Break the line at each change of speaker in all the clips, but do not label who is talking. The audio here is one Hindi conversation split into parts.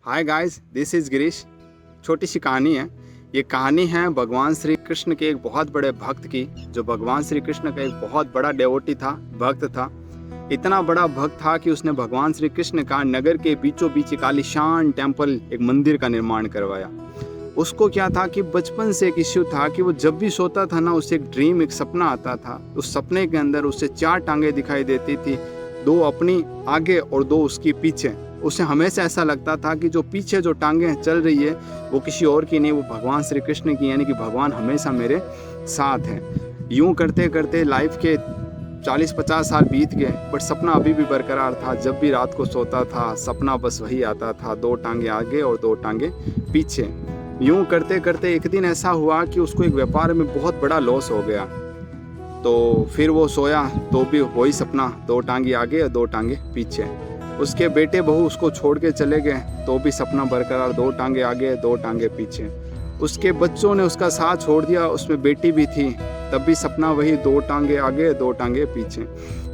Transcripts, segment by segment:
Hi guys, this is Girish. छोटी सी कहानी है। ये कहानी है भगवान श्री कृष्ण के एक बहुत बड़े भक्त की, जो भगवान श्री कृष्ण का एक बहुत बड़ा डेवोटी था, भक्त था। इतना बड़ा भक्त था कि उसने भगवान श्री कृष्ण का नगर के बीचों बीच एक आलीशान टेम्पल, एक मंदिर का निर्माण करवाया। उसको क्या था कि बचपन से एक इश्यू था कि वो जब भी सोता था ना, उसे एक ड्रीम, एक सपना आता था। उस सपने के अंदर उसे 4 टांगे दिखाई देती थी, 2 अपनी आगे और 2 उसकी पीछे। उसे हमेशा ऐसा लगता था कि जो पीछे जो टांगे चल रही है वो किसी और की नहीं, वो भगवान श्री कृष्ण की, यानी कि भगवान हमेशा मेरे साथ हैं। यूं करते करते लाइफ के 40-50 साल बीत गए, बट सपना अभी भी बरकरार था। जब भी रात को सोता था, सपना बस वही आता था, 2 टांगे आगे और 2 टांगे पीछे। यूं करते करते एक दिन ऐसा हुआ कि उसको एक व्यापार में बहुत बड़ा लॉस हो गया। तो फिर वो सोया तो भी वही सपना, 2 टांगे आगे और 2 टांगे पीछे। उसके बेटे बहू उसको छोड़ के चले गए तो भी सपना बरकरार, 2 टांगे आगे 2 टांगे पीछे। उसके बच्चों ने उसका साथ छोड़ दिया, उसमें बेटी भी थी, तब भी सपना वही, 2 टांगे आगे 2 टांगे पीछे।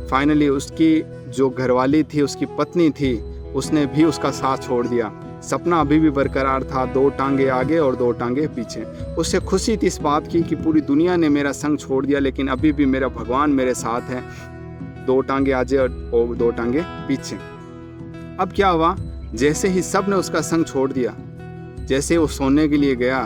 फाइनली उसकी जो घरवाली थी, उसकी पत्नी थी, उसने भी उसका साथ छोड़ दिया। सपना अभी भी बरकरार था, 2 टांगे आगे और 2 टांगे पीछे। उसे खुशी थी इस बात की कि पूरी दुनिया ने मेरा संग छोड़ दिया, लेकिन अभी भी मेरा भगवान मेरे साथ है। 2 टांगे आगे और 2 टांगे पीछे। अब क्या हुआ, जैसे ही सब ने उसका संग छोड़ दिया, जैसे वो सोने के लिए गया,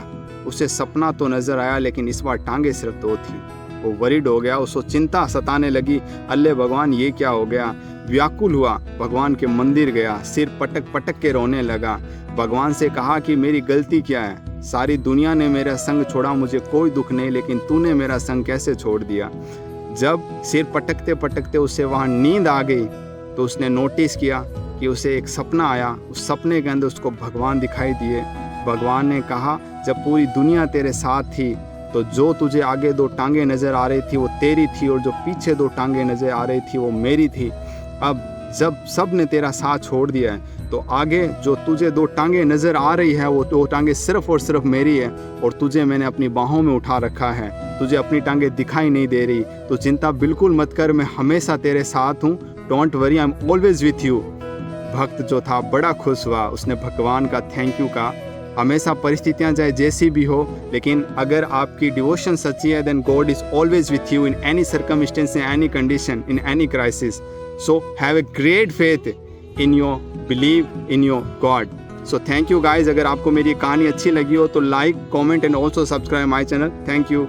उसे सपना तो नजर आया, लेकिन इस बार टांगे सिर्फ 2 थी। वो वरीड हो गया, उसको चिंता सताने लगी। अल्ले भगवान, ये क्या हो गया। व्याकुल हुआ, भगवान के मंदिर गया, सिर पटक पटक के रोने लगा। भगवान से कहा कि मेरी गलती क्या है, सारी दुनिया ने मेरा संग छोड़ा, मुझे कोई दुख नहीं, लेकिन तूने मेरा संग कैसे छोड़ दिया। जब सिर पटकते पटकते उसे वहाँ नींद आ गई, तो उसने नोटिस किया कि उसे एक सपना आया। उस सपने के अंदर उसको भगवान दिखाई दिए। भगवान ने कहा, जब पूरी दुनिया तेरे साथ थी तो जो तुझे आगे 2 टांगे नज़र आ रही थी वो तेरी थी, और जो पीछे 2 टांगे नज़र आ रही थी वो मेरी थी। अब जब सब ने तेरा साथ छोड़ दिया है, तो आगे जो तुझे 2 टांगे नज़र आ रही है वो 2 टांगे सिर्फ और सिर्फ मेरी है, और तुझे मैंने अपनी बाहों में उठा रखा है। तुझे अपनी टांगे दिखाई नहीं दे रही, तो चिंता बिल्कुल मत कर, मैं हमेशा तेरे साथ हूँ। Don't worry, I am always with you. भक्त जो था बड़ा खुश हुआ, उसने भगवान का थैंक यू कहा। हमेशा परिस्थितियां चाहे जैसी भी हो, लेकिन अगर आपकी डिवोशन सच्ची है, then God is always with you in any circumstance, in any condition, in any crisis. So have a great faith in your believe in your God. So thank you guys. अगर आपको मेरी कहानी अच्छी लगी हो तो like, comment and also subscribe my channel. Thank you.